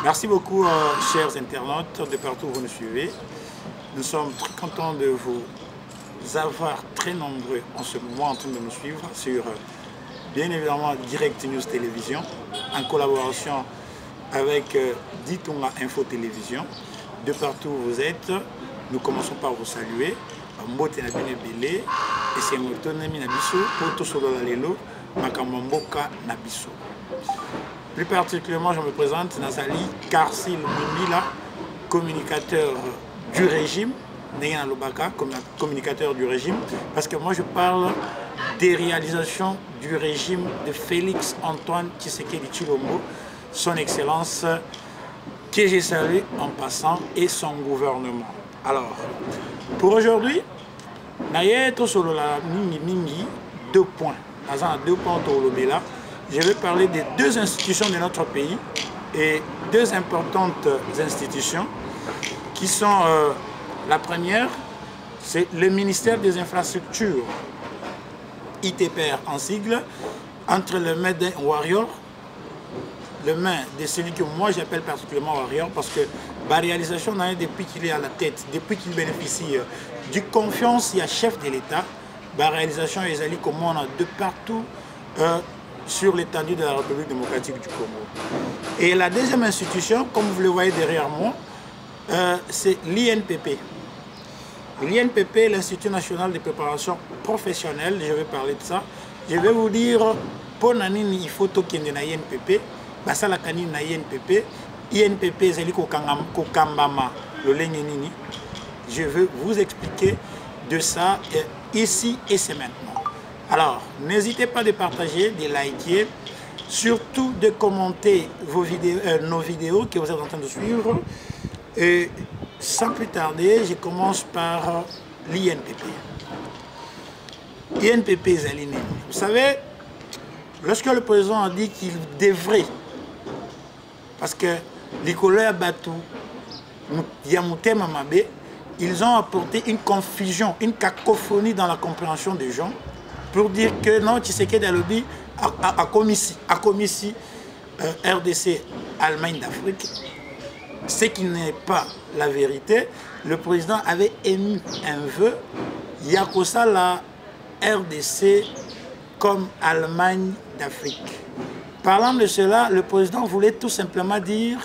Merci beaucoup, chers internautes de partout où vous nous suivez. Nous sommes très contents de vous avoir très nombreux en ce moment en train de nous suivre sur, bien évidemment, Direct News Télévision, en collaboration avec Ditonga Info Télévision. De partout où vous êtes, nous commençons par vous saluer. Mbote na bine belé, et c'est mon tonami na biso, pour tout solo la lelo, makamamboka na biso. Plus particulièrement, je me présente Nazali Karsil Mimila, communicateur du régime, Néana Lobaka, communicateur du régime, parce que moi je parle des réalisations du régime de Félix Antoine Tshisekedi Tshilombo, son excellence, que j'ai salué en passant, et son gouvernement. Alors, pour aujourd'hui, deux points. Je vais parler des deux institutions de notre pays et deux importantes institutions qui sont la première, c'est le ministère des infrastructures, ITPR en sigle, entre le main d'un warrior, le main de celui que moi j'appelle particulièrement warrior parce que la réalisation depuis qu'il est à la tête, depuis qu'il bénéficie de confiance, il y a chef de l'État, la réalisation est allée comme on a de partout sur l'étendue de la République démocratique du Congo. Et la deuxième institution, comme vous le voyez derrière moi, c'est l'INPP. L'INPP, l'Institut national de préparation professionnelle, je vais parler de ça. Je vais vous dire, pour Nanini, il faut token de l'INPP, Basala Kanini na INPP, INPP, c'est Kokambama, le Lengenini. Je veux vous expliquer de ça ici et c'est maintenant. Alors, n'hésitez pas de partager, de liker, surtout de commenter vos vidéos, nos vidéos que vous êtes en train de suivre. Et sans plus tarder, je commence par l'INPP. INPP Zaline. Vous savez, lorsque le président a dit qu'il devrait, parce que les collègues Batou, Yamoutem Amabe, ils ont apporté une confusion, une cacophonie dans la compréhension des gens pour dire que non, Tshisekedi Alobi a commis RDC, Allemagne d'Afrique, ce qui n'est pas la vérité. Le président avait émis un vœu, Yakosa la RDC comme Allemagne d'Afrique. Parlant de cela, le président voulait tout simplement dire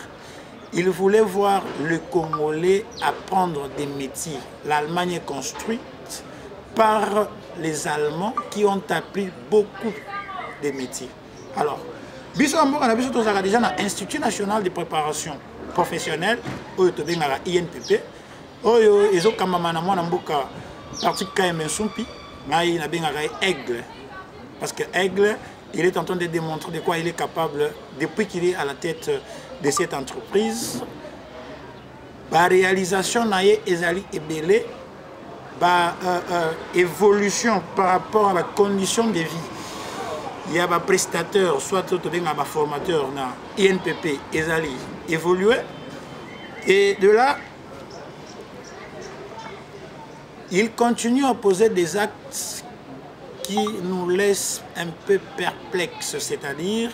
il voulait voir le Congolais apprendre des métiers. L'Allemagne est construite par les Allemands qui ont appris beaucoup de métiers. Alors, biso amboka na biso tozaka déjà na Institut national de préparation professionnelle oyo tobengaka INPP oyo ezokamba na mwana mboka parti KM Sumpi ngai na bengaka Aigle parce que Aigle il est en train de démontrer de quoi il est capable depuis qu'il est à la tête de cette entreprise. La réalisation naie ezali ebele évolution par rapport à la condition de vie. Il y a des prestataires, soit des formateurs dans INPP, ezali évolué. Et de là, il continue à poser des actes qui nous laissent un peu perplexes, c'est-à-dire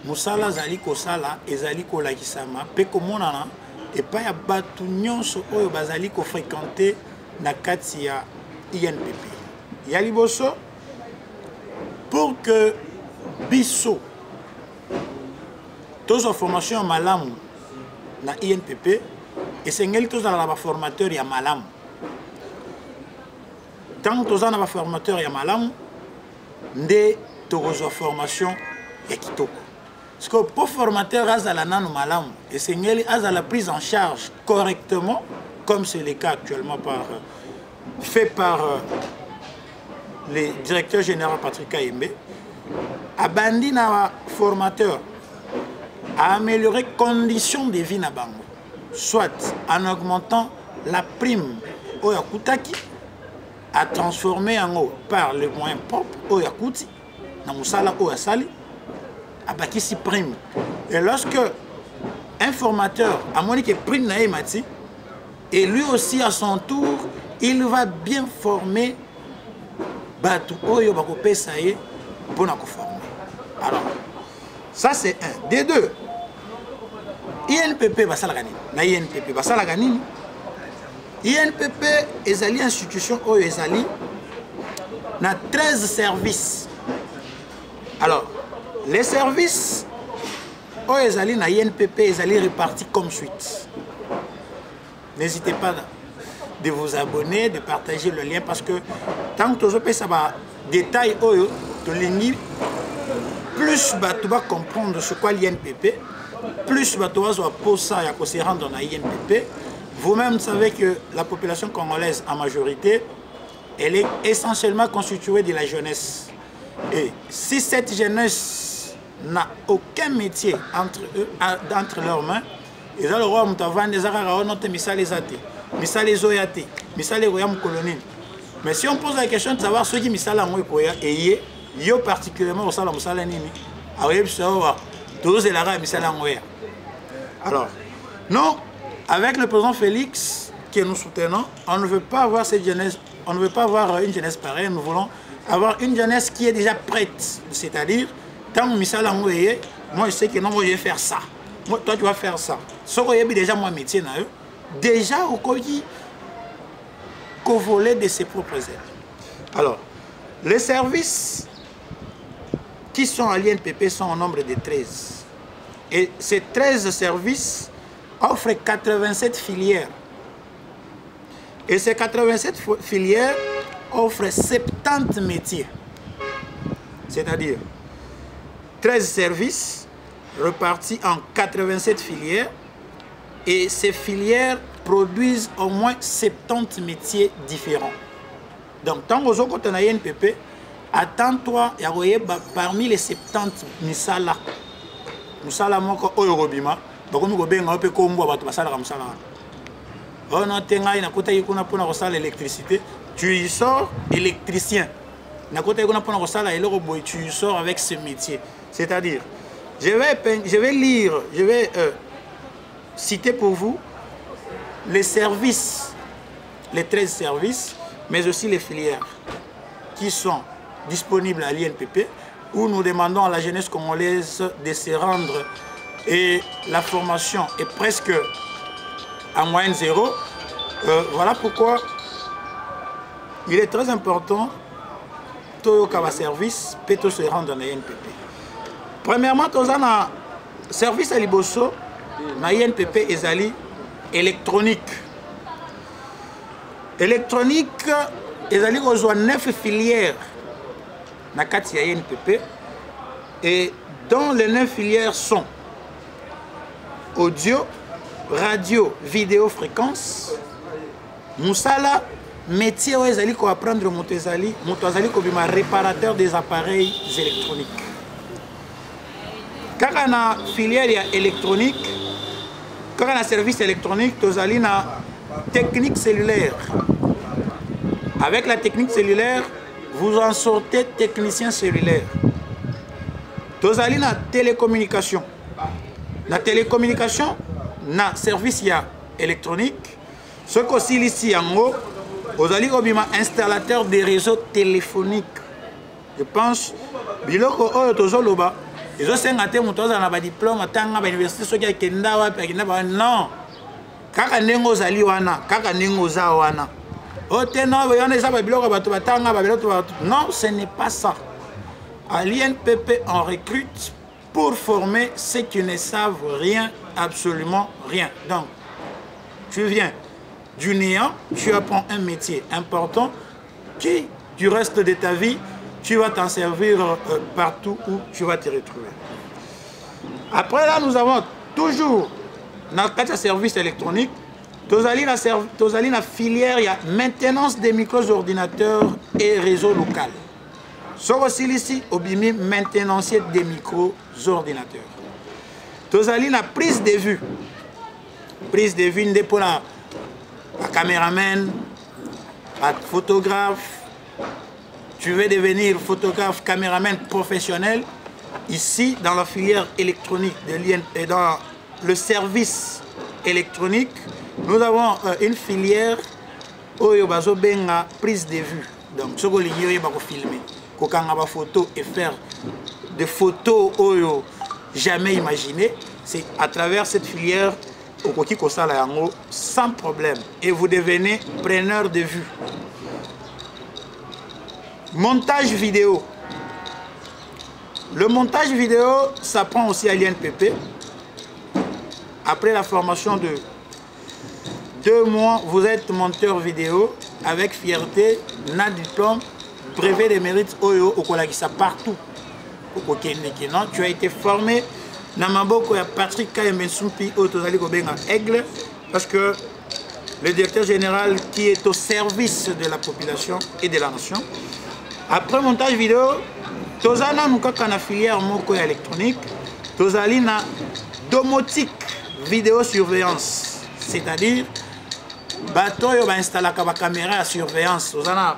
Moussala Zali Kosala et Zali Kolakisama, Pekomonana, et pas ya batu nyonso oyo bazali ko fréquenter na kati ya INPP. Yaliboso pour que biso tous en formation malamu na INPP et c'est ngeli tous dans la formateur ya malamu. Tant que tous dans la formateur ya malamu nde tous en formation ya kitoko. Parce que pour formateur azala nanu malamu et c'est ngeli azala prise en charge correctement comme c'est le cas actuellement fait par le directeur général Patrick Kayembe, abandi na formateur à améliorer les conditions de vie na bango, soit en augmentant la prime au Yakutaki, à transformer en eau par les moyens propres au Yakuti, na musala au Asali, à bakisi prime. Et lorsque un formateur a monique prime na emati, et lui aussi à son tour, il va bien former Batu Oyo Bakope Saye pour nous former. Alors, ça c'est un. Des deux, INPP basalaka nini na INPP basalaka nini INPP ezali institution oyo ezali na 13 services. Alors les services oyo ezali na INPP ezali répartis comme suite. N'hésitez pas de vous abonner, de partager le lien parce que tant que tu as des détails oyo tolingi plus tu vas comprendre ce qu'est l'INPP, plus tu vas pour ça et se rendre dans l'INPP. Vous-même savez que la population congolaise en majorité, elle est essentiellement constituée de la jeunesse. Et si cette jeunesse n'a aucun métier entre leurs mains, ils ont le roi Moutavan des Arara, notre misal les athées, misal les oyate, misal les royaumes coloniaux. Mais si on pose la question de savoir ceux qui misal en Moïkoya et yo particulièrement au salon Salanini, tous les Arabes misal en Moïkoya. Alors, non. Avec le président Félix que nous soutenons, on ne veut pas avoir cette jeunesse, on ne veut pas avoir une jeunesse pareille, nous voulons avoir une jeunesse qui est déjà prête. C'est-à-dire, tant que Missala Mouye, moi je sais que non, moi je vais faire ça. Moi, toi tu vas faire ça. Ce que j'ai déjà mon métier, déjà au Kogi, qu'au volet de ses propres ailes. Alors, les services qui sont à l'INPP sont au nombre de 13. Et ces 13 services offre 87 filières. Et ces 87 filières offrent 70 métiers. C'est-à-dire 13 services repartis en 87 filières. Et ces filières produisent au moins 70 métiers différents. Donc, tant que vous avez un INPP, attends-toi, parmi les 70 misala, misala moko oyobima. Donc, nous avons fait comme l'électricité. Tu y sors électricien. Tu y sors avec ce métier. C'est-à-dire, je vais lire, je vais citer pour vous les services, les 13 services, mais aussi les filières qui sont disponibles à l'INPP, où nous demandons à la jeunesse congolaise de se rendre. Et la formation est presque à moyenne zéro. Voilà pourquoi il est très important que le service peut se rendre dans l'INPP. Premièrement, nous avons un service à Liboso, dans l'INPP ezali électronique. Électronique, ezali reçoit 9 filières dans l'INPP. Et dont les 9 filières sont audio, radio, vidéo, fréquence, Moussala, métier où ils allaient apprendre Moutezali comme réparateur des appareils électroniques. Quand on a filière électronique, quand on a service électronique, nous allons na technique cellulaire. Avec la technique cellulaire, vous en sortez technicien cellulaire. Nous allons na télécommunication. La télécommunication, na service électronique, ce qu'aussi ici en haut, vous allez comme installateur des réseaux téléphoniques. Je pense, biloko oyo tozoloba, ils ont 50 na diplôme, à l'université, ceux qui ont non. Kaka nengo zali wana, kaka nengo za wana. Non, ce n'est pas ça. À l'INPP, on recrute pour former ceux qui ne savent rien, absolument rien. Donc, tu viens du néant, tu apprends un métier important qui, du reste de ta vie, tu vas t'en servir partout où tu vas te retrouver. Après là, nous avons toujours dans le service électronique, tu as la filière, il y a maintenance des micro-ordinateurs et réseau local. Sur aussi ici, au bimi maintenancier des micro-ordinateurs. Tu as la prise de vue. Prise de vue pour la caméraman, la photographe. Tu veux devenir photographe, caméraman professionnel. Ici, dans la filière électronique de l'IN et dans le service électronique, nous avons une filière où il y a une prise de vue. Donc, ce que il y a filmer, photo et faire des photos jamais imaginées. c'est à travers cette filière au Koki Kosala Yango sans problème. Et vous devenez preneur de vue. Montage vidéo. Le montage vidéo s'apprend aussi à l'INPP. Après la formation de 2 mois, vous êtes monteur vidéo avec fierté, na diplôme, brevet de mérite Oyo au Kolagisa partout. Tu as été formé dans Maboko et Patrick Kayembensumpi au Tozali Kobenga Aigle parce que le directeur général qui est au service de la population et de la nation. Après montage vidéo, Tozana Mukaka na filière Moko électronique, Tozali na domotique vidéosurveillance, c'est-à-dire bateau yo ba installer la caméra à surveillance, Tozana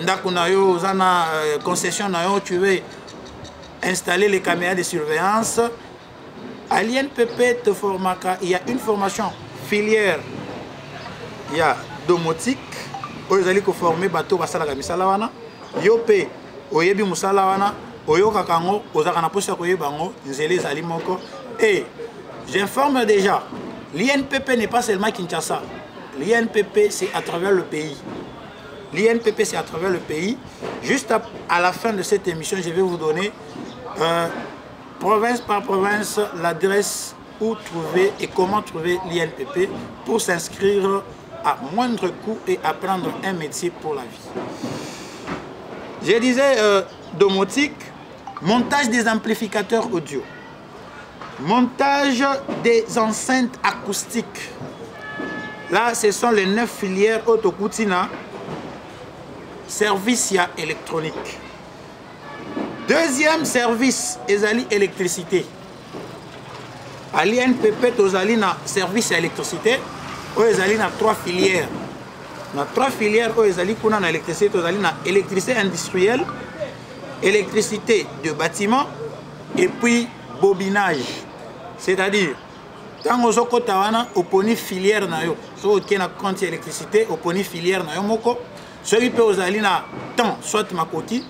ndakuna yo Tozana concession na yo tu veux installer les caméras de surveillance. À l'INPP te formaka, il y a une formation filière, il y a domotique, où ils allaient former bateau basala kamisala wana, yope oyebi musala wana, oyoka kango, ozakana posa koyebango, nzele zali moko. Et j'informe déjà, l'INPP n'est pas seulement Kinshasa, l'INPP c'est à travers le pays. L'INPP c'est à travers le pays. Juste à la fin de cette émission, je vais vous donner province par province l'adresse où trouver et comment trouver l'INPP pour s'inscrire à moindre coût et apprendre un métier pour la vie. Je disais domotique, montage des amplificateurs audio, montage des enceintes acoustiques. Là, ce sont les 9 filières Autokutina, service électronique. Deuxième service, ezali électricité. À l'INPP, tozali na service à électricité, où ezali na 3 filières. Na 3 filières, où ezali kuna na électricité, tozali na électricité industrielle, électricité de bâtiment, et puis bobinage. C'est-à-dire, quand on a oponi filière na yo, so on a compte électricité, oponi filière na yo moko, celui peut ozali na temps, soit makoti,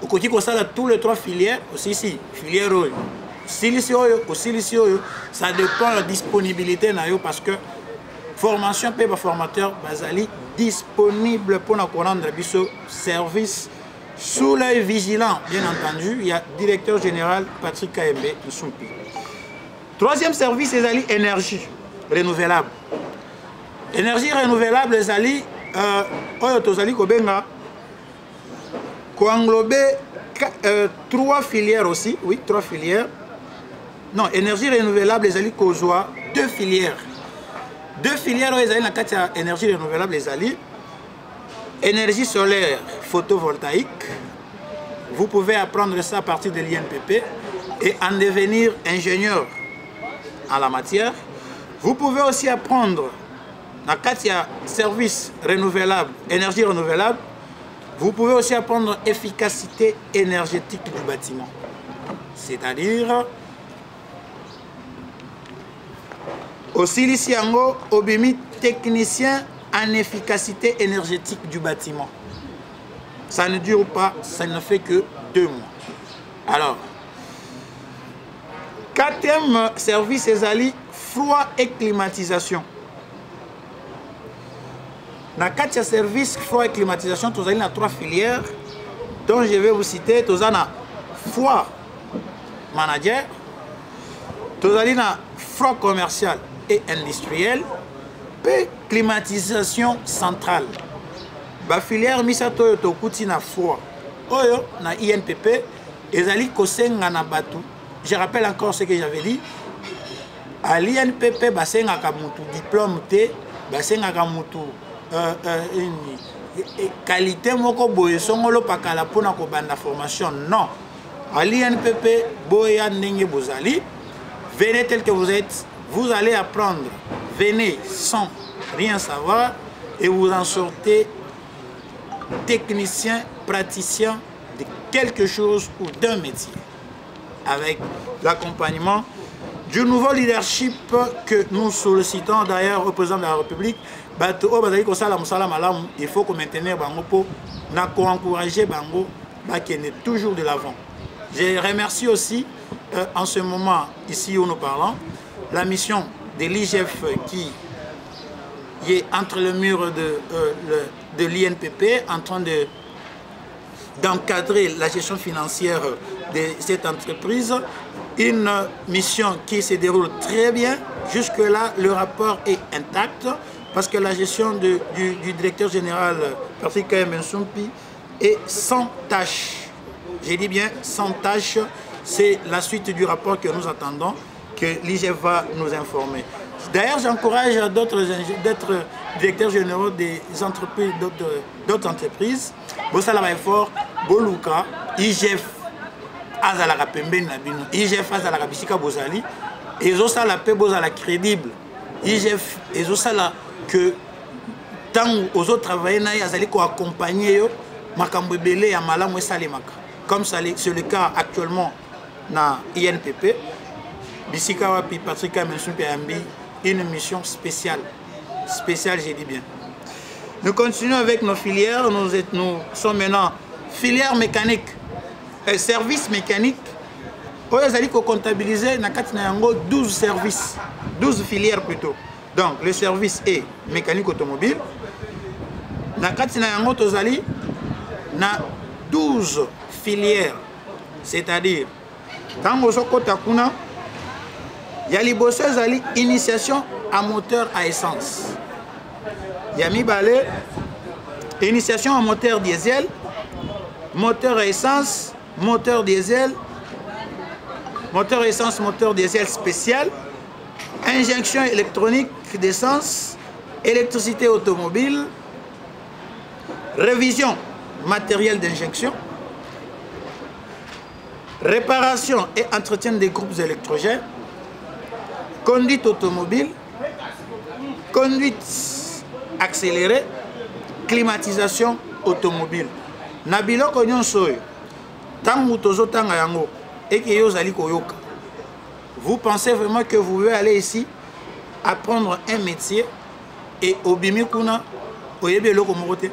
au côté comme ça, tous les 3 filières, aussi ici, filière oyo, ça dépend de la disponibilité parce que formation paie par formateur basali disponible pour nous rendre biso service sous l'œil vigilant, bien entendu. Il y a directeur général Patrick Kayembe Nsumpi. Troisième service, c'est ali énergie renouvelable. Énergie renouvelable, les ali oyo tozali kobenga ko englober 3 filières aussi, oui, 3 filières. Non, énergie renouvelable, les alliés Kozoa, 2 filières. 2 filières, les alliés, la énergie renouvelable, les alliés. Énergie solaire photovoltaïque. Vous pouvez apprendre ça à partir de l'INPP et en devenir ingénieur en la matière. Vous pouvez aussi apprendre la service renouvelable, énergie renouvelable. Vous pouvez aussi apprendre efficacité énergétique du bâtiment. C'est-à-dire, aussi Lisiango, Obimi, technicien en efficacité énergétique du bâtiment. Ça ne dure pas, ça ne fait que 2 mois. Alors, 4e service, Ezali, froid et climatisation. Dans 4 services froid et climatisation, nous avons 3 filières dont je vais vous citer. Nous avons froid manager, nous avons froid commercial et industriel, et climatisation centrale. La filière Misato Yotokuti na froid. Oyo na INPP, ezali kosenga na batu. Je rappelle encore ce que j'avais dit. À l'INPP, basenga kamutu diplôme T, basenga kamutu qualité moko boye songolo pakala pona ko banda formation. Non. À l'INPP, boya ndenge bozali, venez tel que vous êtes, vous allez apprendre. Venez sans rien savoir et vous en sortez technicien, praticien de quelque chose ou d'un métier. Avec l'accompagnement du nouveau leadership que nous sollicitons d'ailleurs au président de la République. Il faut qu'on maintienne Bango pour encourager Bango qui est toujours de l'avant. Je remercie aussi en ce moment, ici où nous parlons, la mission de l'IGF qui est entre le mur de l'INPP en train d'encadrer la gestion financière de cette entreprise. Une mission qui se déroule très bien. Jusque-là, le rapport est intact parce que la gestion du directeur général Patrick Mensumpi est sans tâche. J'ai dit bien sans tâche. C'est la suite du rapport que nous attendons, que l'IGF va nous informer. D'ailleurs, j'encourage d'autres directeurs généraux des entreprises, d'autres entreprises. Bossala Baïfor, Boluka, IGF, Azalaka Pemben Nabino, IGF Azalaka Bisika Bozali, et Zosala Pe Bozala crédible. IGF, et Zosala que tant aux autres travailleurs, Azali ko accompagner yo, Makambo Belé ya Malamwe Salimaka. Comme c'est le cas actuellement dans INPP, Bisika Wapi Patrick Mensumpi Ambi, une mission spéciale. Spéciale, j'ai dit bien. Nous continuons avec nos filières. Nous sommes maintenant filière mécanique, service mécanique. Nous allons comptabiliser 12 services, 12 filières plutôt. Donc le service est mécanique automobile. Nous allons 12 filières, c'est-à-dire quand vous il y a les initiation à moteur à essence. Il y a Mibale, initiation à moteur diesel, moteur à essence, moteur diesel, moteur à essence, moteur diesel spécial, injection électronique d'essence, électricité automobile, révision matériel d'injection, réparation et entretien des groupes électrogènes, conduite automobile, conduite accélérée, climatisation automobile. Nabilo konyon soyo, tangu tozo tanga yango, et que yo zali koyoka. Vous pensez vraiment que vous pouvez aller ici, apprendre un métier, et obimi kuna, oyebe loko morote.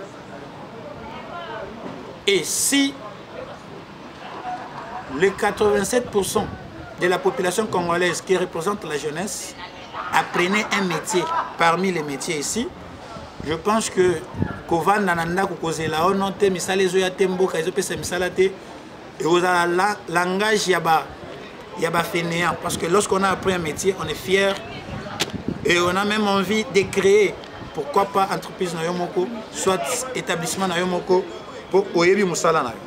Et si les 87% de la population congolaise qui représente la jeunesse apprenait un métier parmi les métiers ici, je pense que Kovan Nananda Kokozela Onote Misale Zoya Tembo Kaizopesa Misalate et aux langage Yaba fainéant parce que lorsqu'on a appris un métier, on est fier et on a même envie de créer, pourquoi pas entreprise Nayomoko, soit établissement Nayomoko pour Oyebi Moussala Nayo.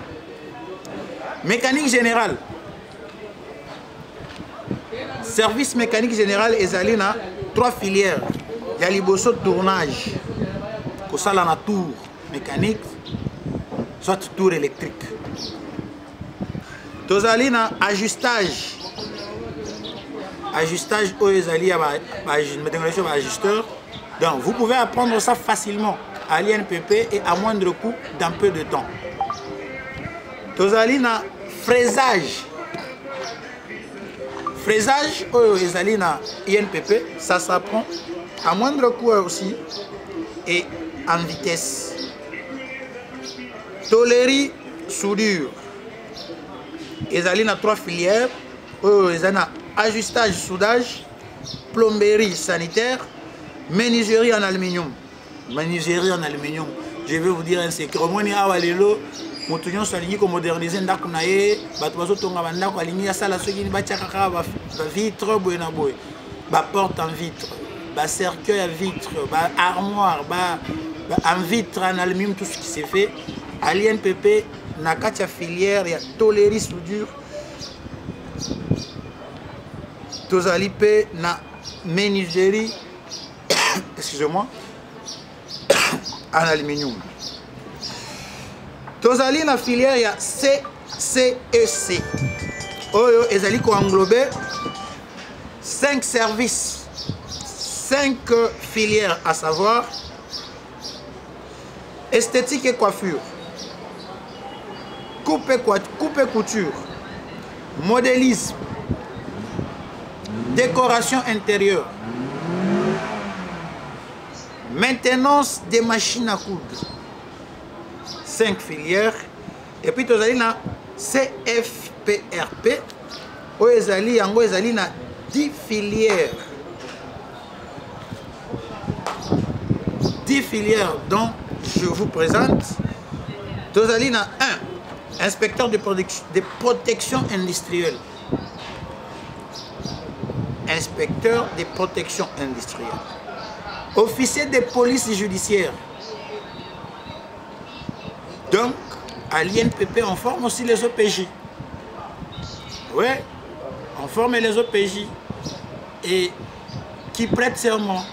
Mécanique générale. Service mécanique général ezali na 3 filières. Il y a liboso tournage, kosala na tour mécanique, soit tour électrique. Tozali na ajustage. Ajustage ezali ya ajusteur. Donc vous pouvez apprendre ça facilement à l'INPP et à moindre coût dans peu de temps. Tozali na fraisage. Fraisage, INPP, ça s'apprend à moindre coût aussi et en vitesse. Tôlerie, soudure. Ils ont 3 filières. Ajustage, soudage, plomberie sanitaire, menuiserie en aluminium. Menuiserie en aluminium. Je vais vous dire un secret. Moutunion salingi ko moderniser ndako na ye bato bazotonga bandako alingi asala soki ni batiaka ba vitre boye na boye ba porte en vitre ba cercueil à vitre ba armoire ba en vitre en aluminium, tout ce qui s'est fait à l'INPP na katia filière ya tôlerie soudure tozali pe na menuiserie excusez-moi en aluminium. Tozali la filière ya CCEC. Oyo ezali ko englober 5 services, 5 filières à savoir esthétique et coiffure, coupe et couture, modélisme, décoration intérieure, maintenance des machines à coudre. 5 filières. Et puis tu as dit là CFPRP, Oezali, yango ezali na 10 filières. 10 filières dont je vous présente. Tozali na 1. Inspecteur de protection industrielle. Inspecteur de protection industrielle. Officier de police judiciaire. Donc, à l'INPP, on forme aussi les OPJ. Oui, on forme les OPJ et qui prêtent serment.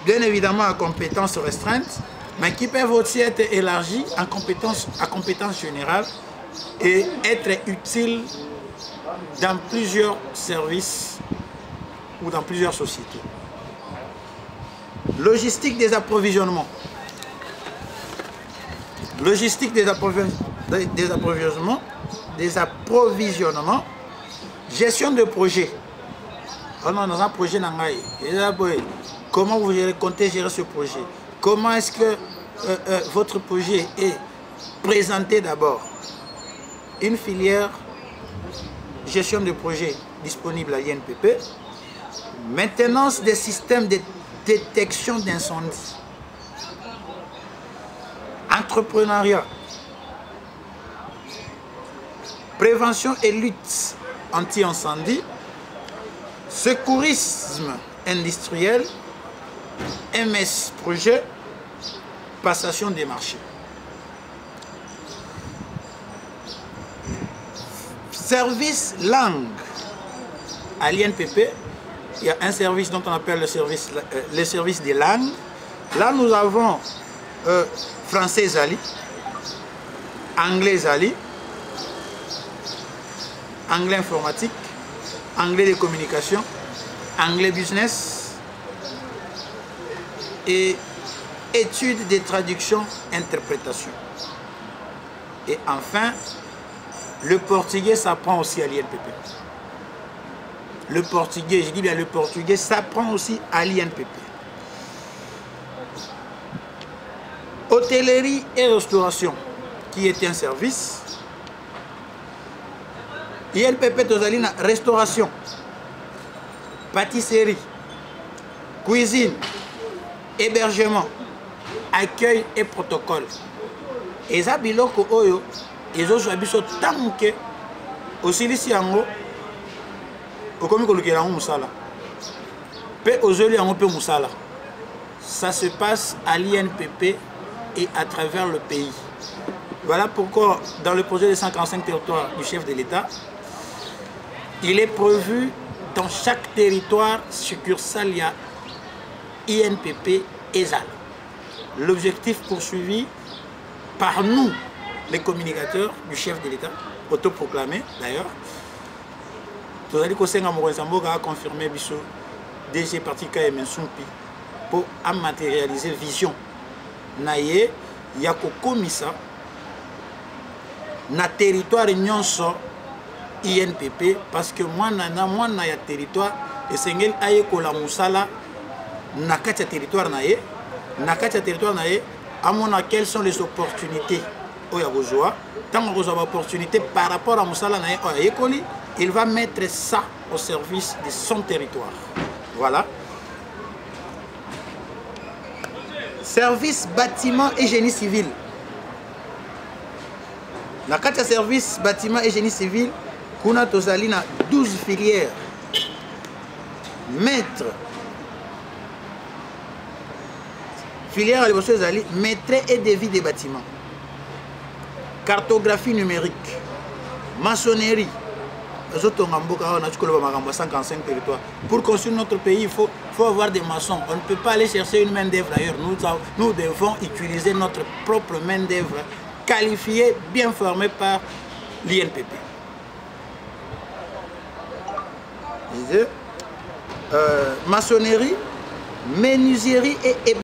Bien évidemment à compétences restreintes, mais qui peuvent aussi être élargis à compétences générales et être utiles dans plusieurs services ou dans plusieurs sociétés. Logistique des approvisionnements. Logistique des approvisionnements. Gestion de projet. Oh non, dans un projet, comment vous comptez gérer ce projet? Comment est-ce que votre projet est présenté d'abord? Une filière gestion de projet disponible à l'INPP. Maintenance des systèmes de détection d'incendie. Entrepreneuriat. Prévention et lutte anti-incendie. Secourisme industriel. MS projet. Passation des marchés. Service langue. À l'INPP, il y a un service dont on appelle le service des langues. Là, nous avons français Zali, anglais Zali, anglais informatique, anglais de communication, anglais business et études de traduction, interprétation. Et enfin, le portugais s'apprend aussi à l'INPP. Le portugais, je dis bien le portugais, s'apprend aussi à l'INPP. Hôtellerie et restauration, qui est un service. INPP Tozalina, restauration, pâtisserie, cuisine, hébergement, accueil et protocole. Et ça, biloko oyo, ils ont choisi tant que aussi ici en au comme que le musala. Pe aujourd'hui en peu musala. Ça se passe à l'INPP et à travers le pays. Voilà pourquoi dans le projet des 145 territoires du chef de l'État, il est prévu dans chaque territoire succursale, il y a INPP et ZAL. L'objectif poursuivi par nous, les communicateurs du chef de l'État, autoproclamé d'ailleurs, Tozali Kosenga Mokonzamboka a confirmé Bissot, DG Parti KM Sumpi, pour matérialiser vision. Naye, Yako Komisa, na territoire nyonso INPP, parce que moi, na ya territoire, et Sengel aye kola musala, na katia territoire naye, à mon avis, quelles sont les opportunités au Yagozoa. Tant qu'on a opportunité par rapport à Moussala naye Oyekoli, il va mettre ça au service de son territoire. Voilà. Service bâtiment et génie civil. La carte service bâtiment et génie civil, Kuna Tozalina 12 filières. Maître. Filière à l'évolution maîtrise et devis des bâtiments. Cartographie numérique. Maçonnerie. 155 territoires. Pour construire notre pays, il faut avoir des maçons. On ne peut pas aller chercher une main d'œuvre ailleurs. Nous devons utiliser notre propre main d'œuvre qualifiée, bien formée par l'INPP. Maçonnerie, menuiserie et